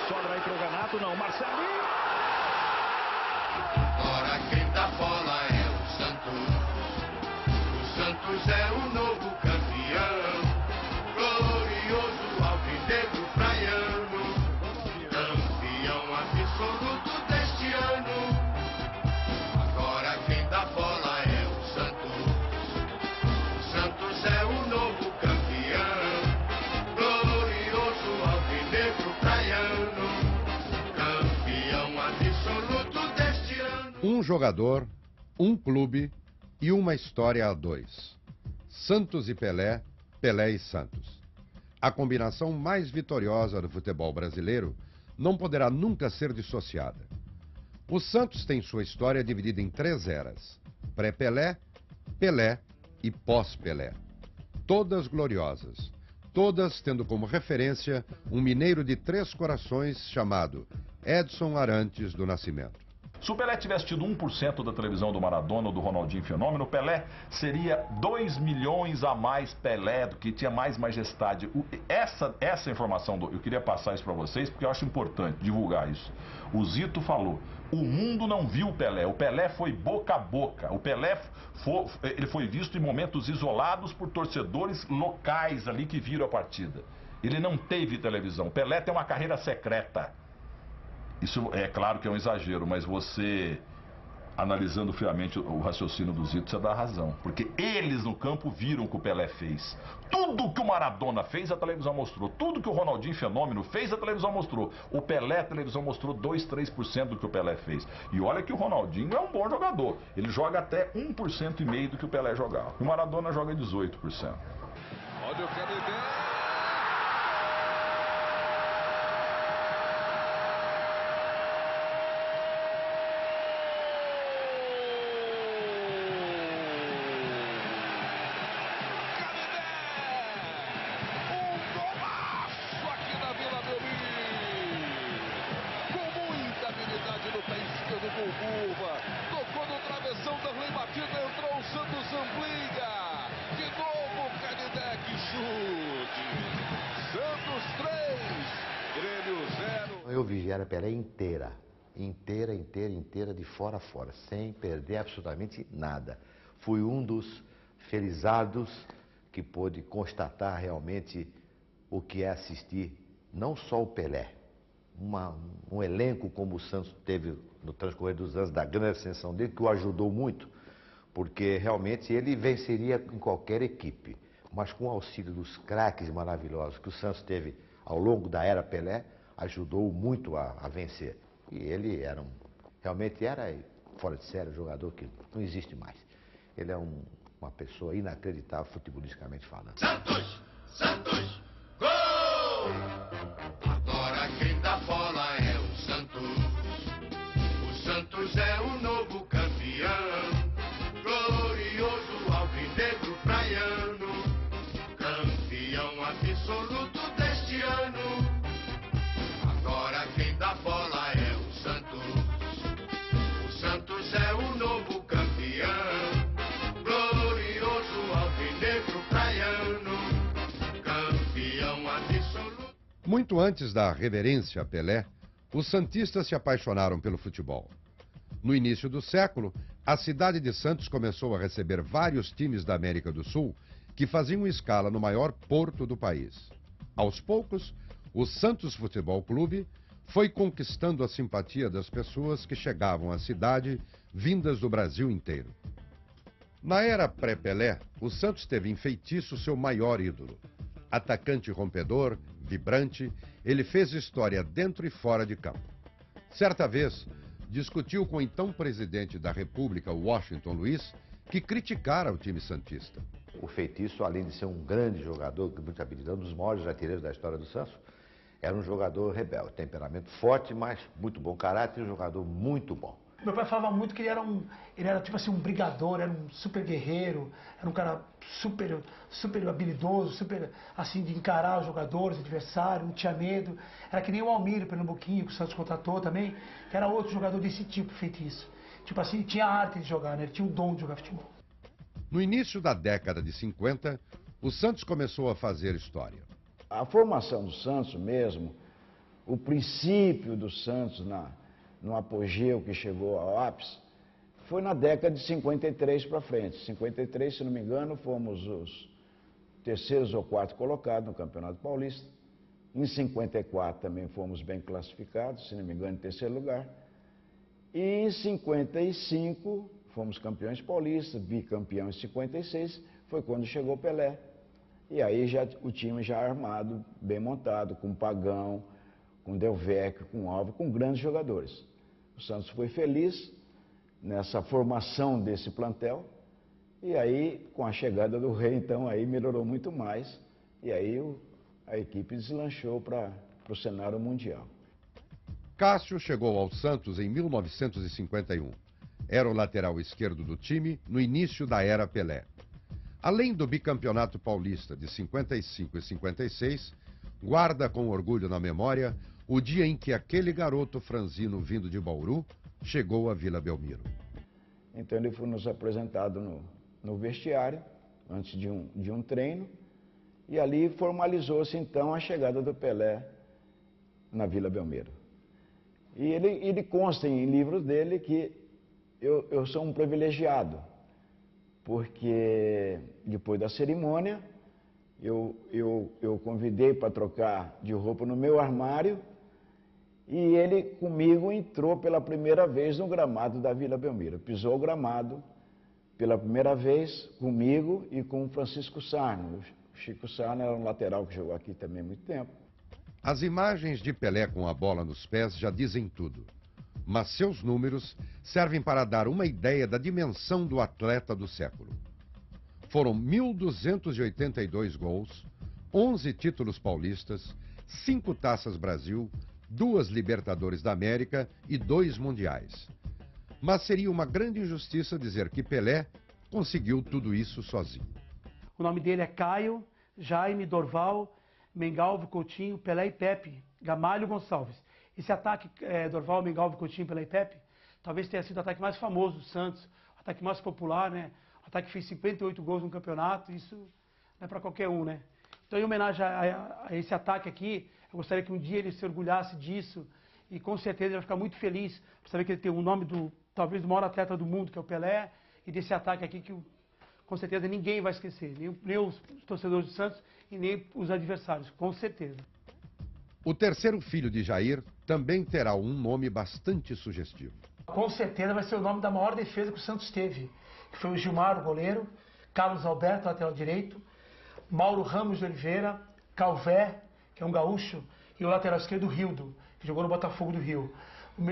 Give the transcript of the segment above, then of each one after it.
sobra aí pro Renato, não, Marcelinho. Agora quem dá bola é o Santos. O Santos é o novo campeão. Glorioso alvinegro praiano. Campeão absoluto deste ano. Agora quem dá bola é o Santos. O Santos é o novo campeão. Glorioso alvinegro praiano. Campeão absoluto deste ano. Um jogador, um clube e uma história a dois. Santos e Pelé, Pelé e Santos. A combinação mais vitoriosa do futebol brasileiro não poderá nunca ser dissociada. O Santos tem sua história dividida em 3 eras: pré-Pelé, Pelé e pós-Pelé. Todas gloriosas, todas tendo como referência um mineiro de 3 corações chamado Edson Arantes do Nascimento. Se o Pelé tivesse tido 1% da televisão do Maradona ou do Ronaldinho Fenômeno, o Pelé seria 2 milhões a mais Pelé, do que tinha mais majestade. Essa informação, eu queria passar isso para vocês, porque eu acho importante divulgar isso. O Zito falou, o mundo não viu o Pelé foi boca a boca. O Pelé ele foi visto em momentos isolados por torcedores locais ali que viram a partida. Ele não teve televisão. O Pelé tem uma carreira secreta. Isso é claro que é um exagero, mas você, analisando friamente o raciocínio do Zito, você dá razão. Porque eles no campo viram o que o Pelé fez. Tudo que o Maradona fez, a televisão mostrou. Tudo que o Ronaldinho Fenômeno fez, a televisão mostrou. O Pelé, a televisão mostrou 2, 3% do que o Pelé fez. E olha que o Ronaldinho é um bom jogador. Ele joga até 1,5% do que o Pelé jogava. O Maradona joga 18%. Olha o Canidé. Tocou no travessão, também batida, entrou o Santos Ampliga. De novo, Canidé, que chute. Santos 3, Grêmio 0. Eu vi a Pelé inteira, de fora a fora, sem perder absolutamente nada. Fui um dos felizados que pôde constatar realmente o que é assistir, não só o Pelé, um elenco como o Santos teve no transcorrer dos anos, da grande ascensão dele, que o ajudou muito, porque realmente ele venceria em qualquer equipe. Mas com o auxílio dos craques maravilhosos que o Santos teve ao longo da era Pelé, ajudou muito a vencer. E ele realmente era fora de série, um jogador que não existe mais. Ele é uma pessoa inacreditável, futebolisticamente falando. Santos! Santos! Gol! Agora quem dá bola é o Santos. O Santos é o novo campeão. Glorioso alvinegro praiano. Campeão absoluto deste ano. Agora quem dá bola é o Santos. O Santos é o novo campeão. Glorioso alvinegro praiano. Campeão absoluto. Muito antes da reverência a Pelé, os santistas se apaixonaram pelo futebol. No início do século, a cidade de Santos começou a receber vários times da América do Sul que faziam escala no maior porto do país. Aos poucos, o Santos Futebol Clube foi conquistando a simpatia das pessoas que chegavam à cidade vindas do Brasil inteiro. Na era pré-Pelé, o Santos teve em feitiço seu maior ídolo. Atacante rompedor, vibrante, ele fez história dentro e fora de campo. Certa vez, discutiu com o então presidente da República, Washington Luiz, que criticara o time santista. O feitiço, além de ser um grande jogador, muito habilidoso, um dos maiores artilheiros da história do Santos, era um jogador rebelde, temperamento forte, mas muito bom caráter, um jogador muito bom. Meu pai falava muito que ele era tipo assim um brigador, era um super guerreiro, era um cara super habilidoso, super assim de encarar os jogadores, adversário, não tinha medo. Era que nem o Almir, Pernambuquinho, que o Santos contratou também, que era outro jogador desse tipo, feitiço. Tipo assim, tinha a arte de jogar, né? Ele tinha o dom de jogar futebol. No início da década de 50, o Santos começou a fazer história. A formação do Santos mesmo o princípio do Santos no apogeu que chegou ao ápice, foi na década de 53 para frente. 53, se não me engano, fomos os terceiros ou quartos colocados no Campeonato Paulista. Em 54 também fomos bem classificados, se não me engano, em terceiro lugar. E em 55 fomos campeões paulistas, bicampeão em 56, foi quando chegou o Pelé. E aí o time já armado, bem montado, com Pagão, com Del Vecchio, com Alves, com grandes jogadores. O Santos foi feliz nessa formação desse plantel, e aí, com a chegada do Rei, então, aí melhorou muito mais, e aí a equipe deslanchou para o cenário mundial. Cássio chegou ao Santos em 1951. Era o lateral esquerdo do time no início da era Pelé. Além do bicampeonato paulista de 55 e 56, guarda com orgulho na memória o dia em que aquele garoto franzino vindo de Bauru chegou à Vila Belmiro. Então ele foi nos apresentado no vestiário, antes de um treino, e ali formalizou-se então a chegada do Pelé na Vila Belmiro. E ele consta em livros dele que eu sou um privilegiado, porque depois da cerimônia eu convidei para trocar de roupa no meu armário, e ele comigo entrou pela primeira vez no gramado da Vila Belmiro. Pisou o gramado pela primeira vez comigo e com o Francisco Sarno. O Chico Sarno era um lateral que jogou aqui também há muito tempo. As imagens de Pelé com a bola nos pés já dizem tudo, mas seus números servem para dar uma ideia da dimensão do atleta do século. Foram 1.282 gols, 11 títulos paulistas, 5 Taças Brasil, 2 Libertadores da América e 2 Mundiais. Mas seria uma grande injustiça dizer que Pelé conseguiu tudo isso sozinho. O nome dele é Caio, Jaime, Dorval, Mengalvio, Coutinho, Pelé e Pepe, Gamalho Gonçalves. Esse ataque, Dorval, Mengalvio, Coutinho, Pelé e Pepe, talvez tenha sido o ataque mais famoso do Santos, o ataque mais popular, né? O ataque que fez 58 gols no campeonato, isso não é para qualquer um, né? Então, em homenagem a esse ataque aqui, eu gostaria que um dia ele se orgulhasse disso, e com certeza ele vai ficar muito feliz por saber que ele tem o nome talvez do maior atleta do mundo, que é o Pelé, e desse ataque aqui que com certeza ninguém vai esquecer, nem os torcedores do Santos e nem os adversários, com certeza. O terceiro filho de Jair também terá um nome bastante sugestivo. Com certeza vai ser o nome da maior defesa que o Santos teve, que foi o Gilmar, o goleiro, Carlos Alberto, lateral direito, Mauro Ramos de Oliveira, Calvé, que é um gaúcho, e o lateral esquerdo, Rildo, que jogou no Botafogo do Rio,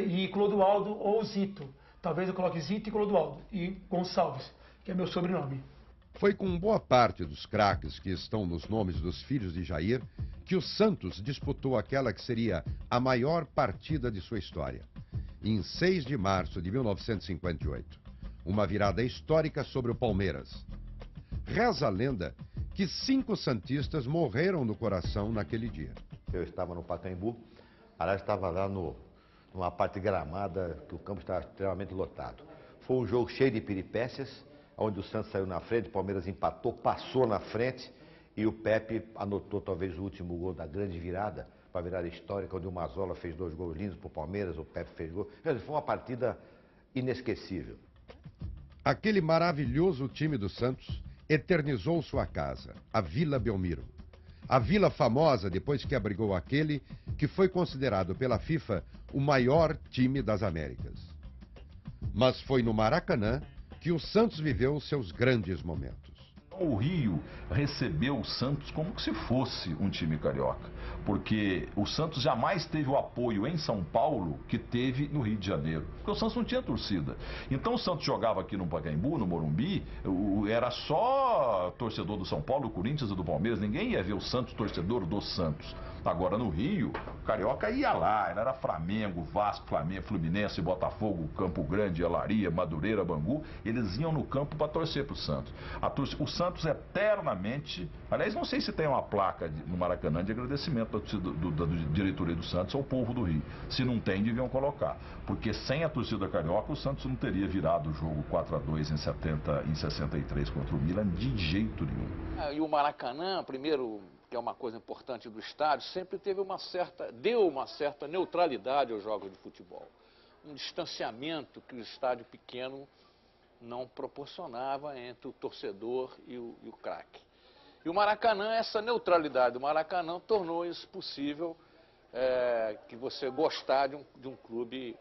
e Clodoaldo ou Zito. Talvez eu coloque Zito e Clodoaldo, e Gonçalves, que é meu sobrenome. Foi com boa parte dos craques que estão nos nomes dos filhos de Jair que o Santos disputou aquela que seria a maior partida de sua história, em 6 de março de 1958. Uma virada histórica sobre o Palmeiras. Reza a lenda que 5 santistas morreram no coração naquele dia. Eu estava no Pacaembu, aliás, estava lá numa parte gramada, que o campo estava extremamente lotado. Foi um jogo cheio de peripécias, onde o Santos saiu na frente, o Palmeiras empatou, passou na frente, e o Pepe anotou talvez o último gol da grande virada, para a virada histórica, onde o Mazzola fez 2 gols lindos para o Palmeiras, o Pepe fez gol. Foi uma partida inesquecível. Aquele maravilhoso time do Santos eternizou sua casa, a Vila Belmiro. A vila famosa depois que abrigou aquele que foi considerado pela FIFA o maior time das Américas. Mas foi no Maracanã que o Santos viveu seus grandes momentos. O Rio recebeu o Santos como se fosse um time carioca, porque o Santos jamais teve o apoio em São Paulo que teve no Rio de Janeiro, porque o Santos não tinha torcida. Então o Santos jogava aqui no Pacaembu, no Morumbi, era só torcedor do São Paulo, do Corinthians e do Palmeiras, ninguém ia ver o Santos torcedor do Santos. Agora no Rio, o carioca ia lá, era Flamengo, Vasco, Flamengo, Fluminense, Botafogo, Campo Grande, Alaria, Madureira, Bangu, eles iam no campo para torcer para o Santos. O Santos eternamente, aliás, não sei se tem uma placa no Maracanã de agradecimento da diretoria do Santos ao povo do Rio. Se não tem, deviam colocar, porque sem a torcida carioca o Santos não teria virado o jogo 4-2 em 63 contra o Milan de jeito nenhum. E o Maracanã, primeiro que é uma coisa importante do estádio, sempre deu uma certa neutralidade aos jogos de futebol. Um distanciamento que o estádio pequeno não proporcionava entre o torcedor e o craque. E o Maracanã, essa neutralidade do Maracanã tornou isso possível, que você gostar de um clube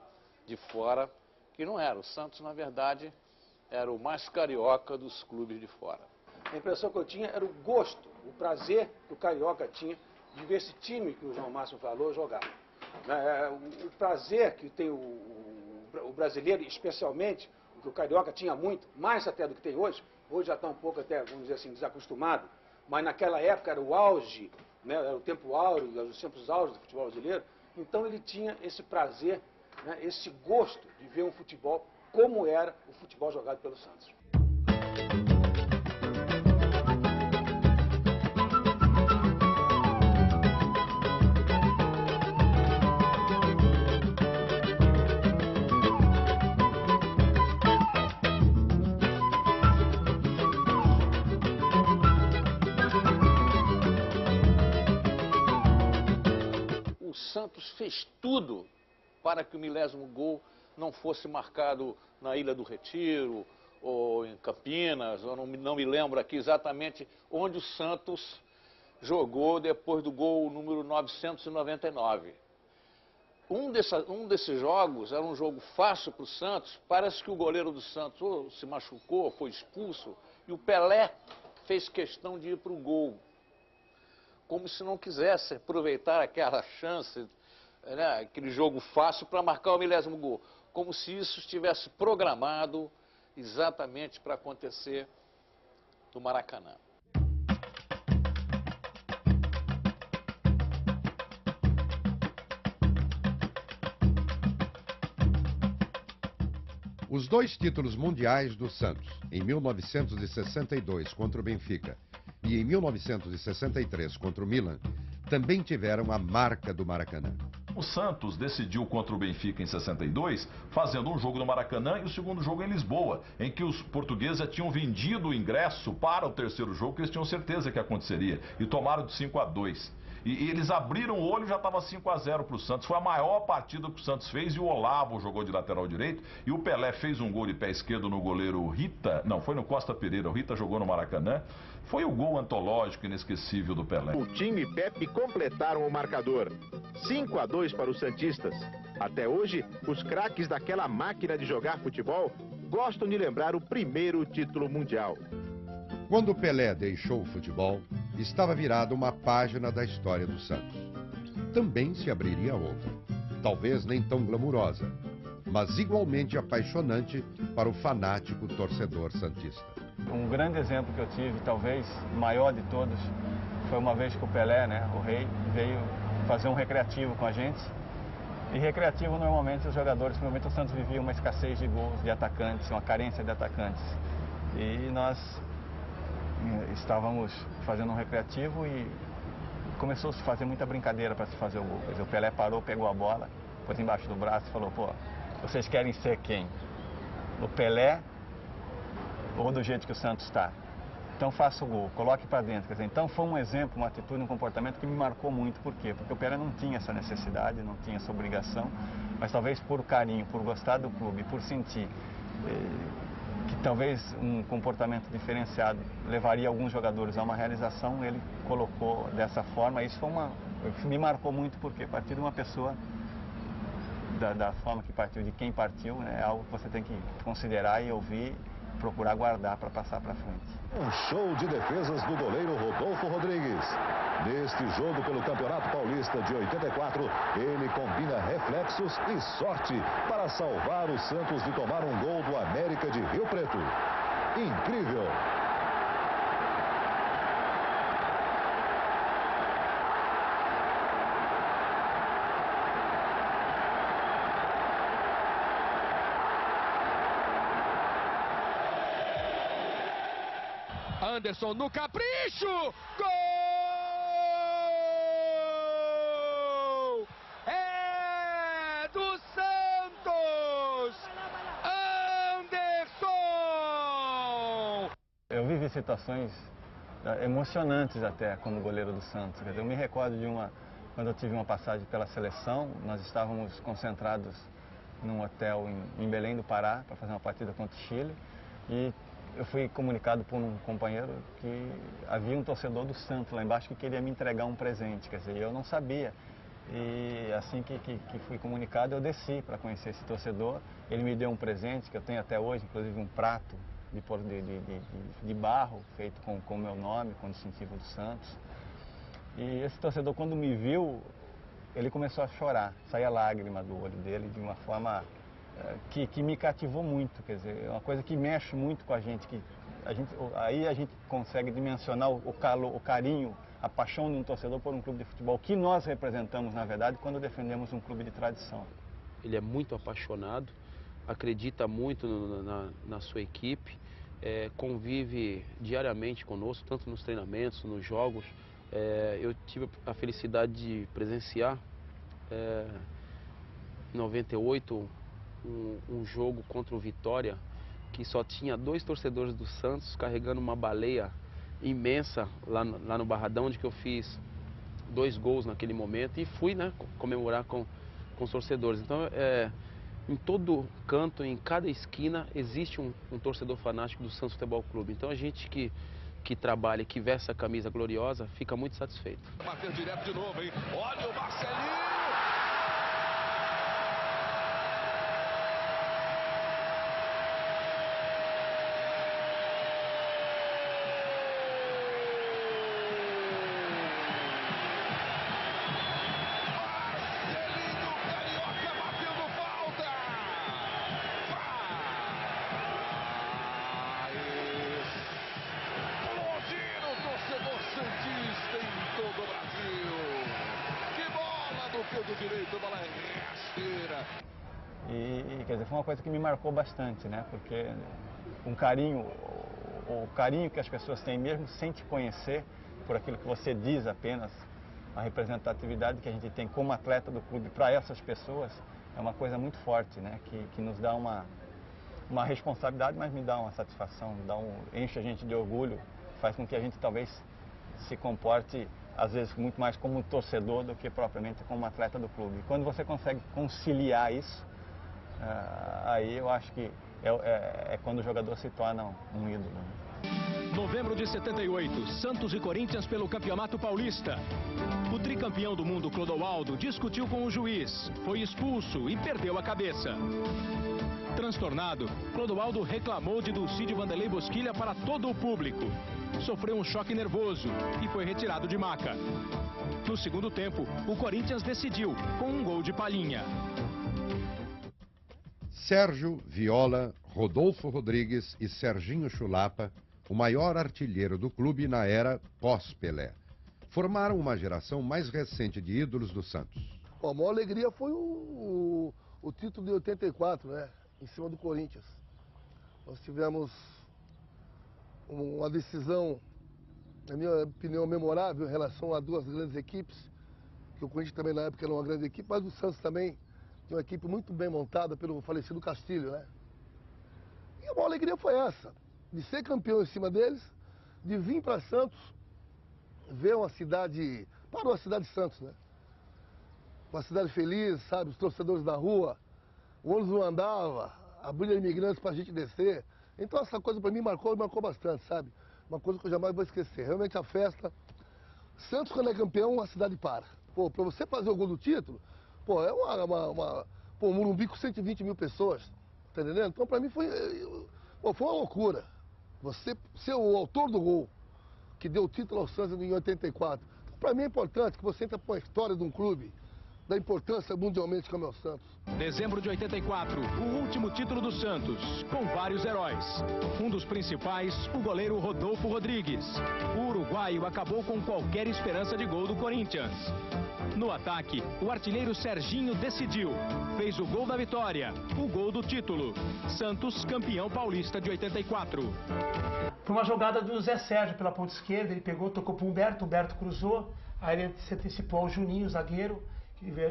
de fora, que não era. O Santos, na verdade, era o mais carioca dos clubes de fora. A impressão que eu tinha era o gosto, o prazer que o carioca tinha de ver esse time que o João Márcio falou jogar. O prazer que tem o brasileiro, especialmente, o que o carioca tinha muito, mais até do que tem hoje. Hoje já está um pouco até, vamos dizer assim, desacostumado, mas naquela época era o auge, né, era o tempo áureo, os tempos áureos do futebol brasileiro. Então ele tinha esse prazer, né, esse gosto de ver um futebol como era o futebol jogado pelo Santos. O Santos fez tudo para que o 1000º gol não fosse marcado na Ilha do Retiro ou em Campinas, eu não me lembro aqui exatamente onde o Santos jogou depois do gol número 999. Um desses jogos era um jogo fácil para o Santos, parece que o goleiro do Santos ou se machucou, foi expulso, e o Pelé fez questão de ir para o gol, como se não quisesse aproveitar aquela chance, né, aquele jogo fácil para marcar o 1000º gol, como se isso estivesse programado exatamente para acontecer no Maracanã. Os dois títulos mundiais do Santos, em 1962 contra o Benfica e em 1963 contra o Milan, também tiveram a marca do Maracanã. O Santos decidiu contra o Benfica em 62, fazendo um jogo no Maracanã e o segundo jogo em Lisboa, em que os portugueses já tinham vendido o ingresso para o terceiro jogo, que eles tinham certeza que aconteceria, e tomaram de 5-2. E eles abriram o olho e já estava 5-0 para o Santos. Foi a maior partida que o Santos fez e o Olavo jogou de lateral direito. E o Pelé fez um gol de pé esquerdo no goleiro Rita. Não, foi no Costa Pereira. O Rita jogou no Maracanã. Foi o gol antológico inesquecível do Pelé. O time e Pepe completaram o marcador. 5-2 para os santistas. Até hoje, os craques daquela máquina de jogar futebol gostam de lembrar o primeiro título mundial. Quando o Pelé deixou o futebol, estava virada uma página da história do Santos. Também se abriria outra, talvez nem tão glamurosa, mas igualmente apaixonante para o fanático torcedor santista. Um grande exemplo que eu tive, talvez o maior de todos, foi uma vez que o Pelé, né, o rei, veio fazer um recreativo com a gente. E recreativo, normalmente, os jogadores, principalmente o Santos, vivia uma escassez de gols, de atacantes, uma carência de atacantes. E nós estávamos fazendo um recreativo e começou a se fazer muita brincadeira para se fazer o gol. Quer dizer, o Pelé parou, pegou a bola, pôs embaixo do braço e falou: pô, vocês querem ser quem? O Pelé ou do jeito que o Santos está? Então faça o gol, coloque para dentro. Quer dizer, então foi um exemplo, uma atitude, um comportamento que me marcou muito. Por quê? Porque o Pelé não tinha essa necessidade, não tinha essa obrigação, mas talvez por carinho, por gostar do clube, por sentir que talvez um comportamento diferenciado levaria alguns jogadores a uma realização, ele colocou dessa forma. Isso me marcou muito, porque a partir de uma pessoa, da forma que partiu, de quem partiu, né, é algo que você tem que considerar e ouvir, procurar guardar para passar para frente. Um show de defesas do goleiro Rodolfo Rodrigues. Neste jogo pelo Campeonato Paulista de 84, ele combina reflexos e sorte para salvar o Santos de tomar um gol do América de Rio Preto. Incrível! Anderson no capricho! Gol! É do Santos! Anderson! Eu vivi situações emocionantes até como goleiro do Santos. Quer dizer, eu me recordo de quando eu tive uma passagem pela seleção, nós estávamos concentrados num hotel em Belém do Pará para fazer uma partida contra o Chile e eu fui comunicado por um companheiro que havia um torcedor do Santos lá embaixo que queria me entregar um presente, quer dizer, eu não sabia. E assim que fui comunicado, eu desci para conhecer esse torcedor. Ele me deu um presente que eu tenho até hoje, inclusive um prato de barro feito com o meu nome, com o distintivo do Santos. E esse torcedor, quando me viu, ele começou a chorar, saía lágrima do olho dele de uma forma que me cativou muito, quer dizer, é uma coisa que mexe muito com a gente, aí a gente consegue dimensionar o carinho, a paixão de um torcedor por um clube de futebol, que nós representamos, na verdade, quando defendemos um clube de tradição. Ele é muito apaixonado, acredita muito na sua equipe, convive diariamente conosco, tanto nos treinamentos, nos jogos. Eu tive a felicidade de presenciar em 98 um jogo contra o Vitória, que só tinha 2 torcedores do Santos carregando uma baleia imensa lá no Barradão, onde que eu fiz 2 gols naquele momento e fui, né, comemorar com os torcedores. Então, em todo canto, em cada esquina, existe um torcedor fanático do Santos Futebol Clube. Então, a gente que trabalha e que veste essa camisa gloriosa fica muito satisfeito. Bateu direto de novo, hein? Olha o Marcelinho! Direito, bola rasteira. E quer dizer, foi uma coisa que me marcou bastante, né? Porque o carinho que as pessoas têm mesmo sem te conhecer, por aquilo que você diz apenas, a representatividade que a gente tem como atleta do clube para essas pessoas, é uma coisa muito forte, né? Que nos dá uma responsabilidade, mas me dá uma satisfação, enche a gente de orgulho, faz com que a gente talvez se comporte às vezes muito mais como um torcedor do que propriamente como um atleta do clube. E quando você consegue conciliar isso, aí eu acho que é quando o jogador se torna um ídolo. Novembro de 78, Santos e Corinthians pelo Campeonato Paulista. O tricampeão do mundo Clodoaldo discutiu com o juiz, foi expulso e perdeu a cabeça. Transtornado, Clodoaldo reclamou de Dulcídio Vanderlei Bosquilha para todo o público. Sofreu um choque nervoso e foi retirado de maca. No segundo tempo, o Corinthians decidiu com um gol de Palhinha. Sérgio, Viola, Rodolfo Rodrigues e Serginho Chulapa, o maior artilheiro do clube na era pós-Pelé, formaram uma geração mais recente de ídolos do Santos. A maior alegria foi o título de 84, né? Em cima do Corinthians. Nós tivemos uma decisão, na minha opinião, memorável em relação a 2 grandes equipes, que o Corinthians também na época era uma grande equipe, mas o Santos também tinha uma equipe muito bem montada pelo falecido Castilho, né? E a maior alegria foi essa, de ser campeão em cima deles, de vir para Santos, ver uma cidade, parou a cidade de Santos, né? Uma cidade feliz, sabe, os torcedores da rua, o ônibus não andava, abriram imigrantes para a gente descer. Então essa coisa para mim marcou bastante, sabe? Uma coisa que eu jamais vou esquecer. Realmente a festa, Santos quando é campeão, a cidade para. Pô, para você fazer o gol do título, pô, é um Morumbi com 120 mil pessoas, tá entendendo? Então para mim foi uma loucura. Você ser o autor do gol que deu o título ao Santos em 84. Então, para mim é importante que você entre para a história de um clube, da importância mundialmente como é o Santos. Dezembro de 84, o último título do Santos, com vários heróis. Um dos principais, o goleiro Rodolfo Rodrigues. O uruguaio acabou com qualquer esperança de gol do Corinthians. No ataque, o artilheiro Serginho decidiu. Fez o gol da vitória, o gol do título. Santos, campeão paulista de 84. Foi uma jogada do Zé Sérgio pela ponta esquerda, ele pegou, tocou para o Humberto cruzou, aí ele se antecipou ao Juninho, zagueiro,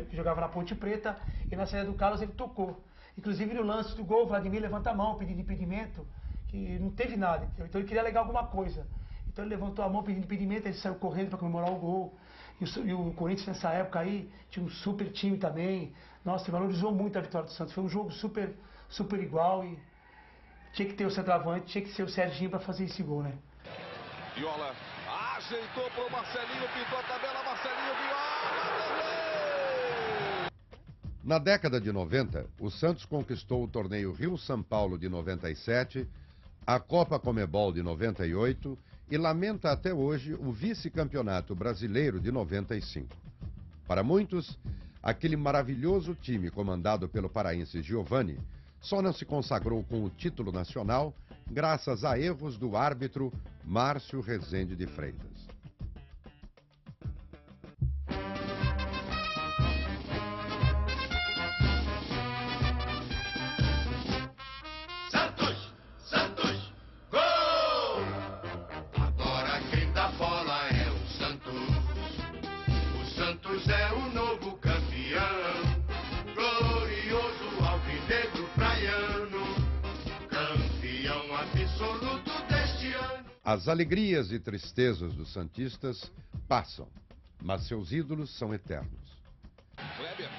que jogava na Ponte Preta, e na saída do Carlos ele tocou. Inclusive no lance do gol, o Vladimir levanta a mão pedindo impedimento, que não teve nada, então ele queria alegar alguma coisa. Então ele levantou a mão pedindo impedimento, ele saiu correndo para comemorar o gol. E o Corinthians nessa época aí tinha um super time também. Nossa, ele valorizou muito a vitória do Santos. Foi um jogo super igual e tinha que ter o centroavante, tinha que ser o Serginho para fazer esse gol, né? Viola ajeitou pro Marcelinho, pintou a tabela, Marcelinho, Viola, Na década de 90, o Santos conquistou o torneio Rio-São Paulo de 97, a Copa Comebol de 98 e lamenta até hoje o vice-campeonato brasileiro de 95. Para muitos, aquele maravilhoso time comandado pelo paraense Giovani só não se consagrou com o título nacional graças a erros do árbitro Márcio Rezende de Freitas. As alegrias e tristezas dos santistas passam, mas seus ídolos são eternos. Kleber.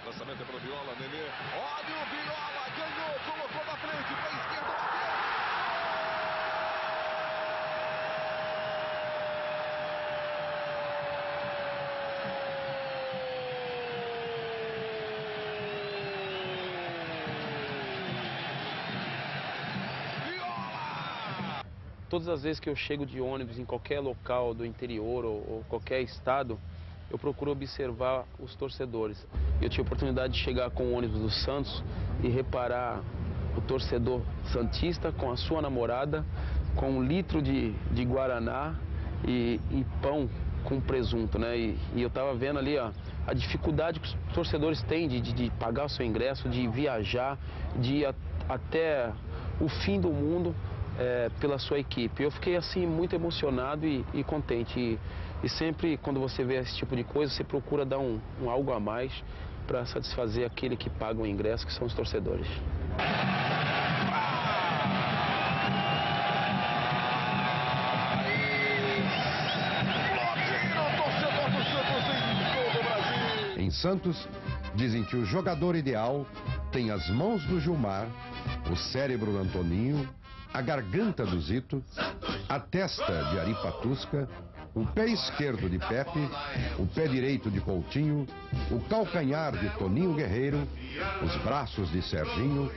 Lançamento é para o Viola, Nenê. Olha o Viola, ganhou, colocou na frente, pé esquerdo. Todas as vezes que eu chego de ônibus em qualquer local do interior ou qualquer estado, eu procuro observar os torcedores. Eu tive a oportunidade de chegar com o ônibus do Santos e reparar o torcedor santista com a sua namorada, com 1 litro de guaraná e pão com presunto, né? E eu estava vendo ali, ó, a dificuldade que os torcedores têm de pagar o seu ingresso, de viajar, de ir até o fim do mundo. Pela sua equipe. Eu fiquei assim muito emocionado e contente. E sempre quando você vê esse tipo de coisa, você procura dar um algo a mais para satisfazer aquele que paga o ingresso, que são os torcedores. Em Santos, dizem que o jogador ideal tem as mãos do Gilmar, o cérebro do Antoninho, a garganta do Zito, a testa de Ari Patusca, o pé esquerdo de Pepe, o pé direito de Coutinho, o calcanhar de Toninho Guerreiro, os braços de Serginho,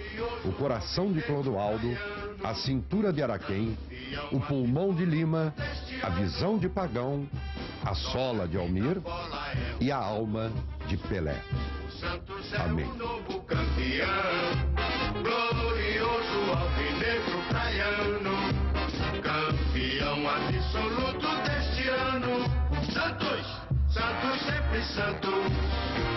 o coração de Clodoaldo, a cintura de Araquém, o pulmão de Lima, a visão de Pagão, a sola de Almir e a alma de Pelé. Amém. Glorioso alvinegro praiano, campeão absoluto deste ano. Santos, Santos sempre Santos.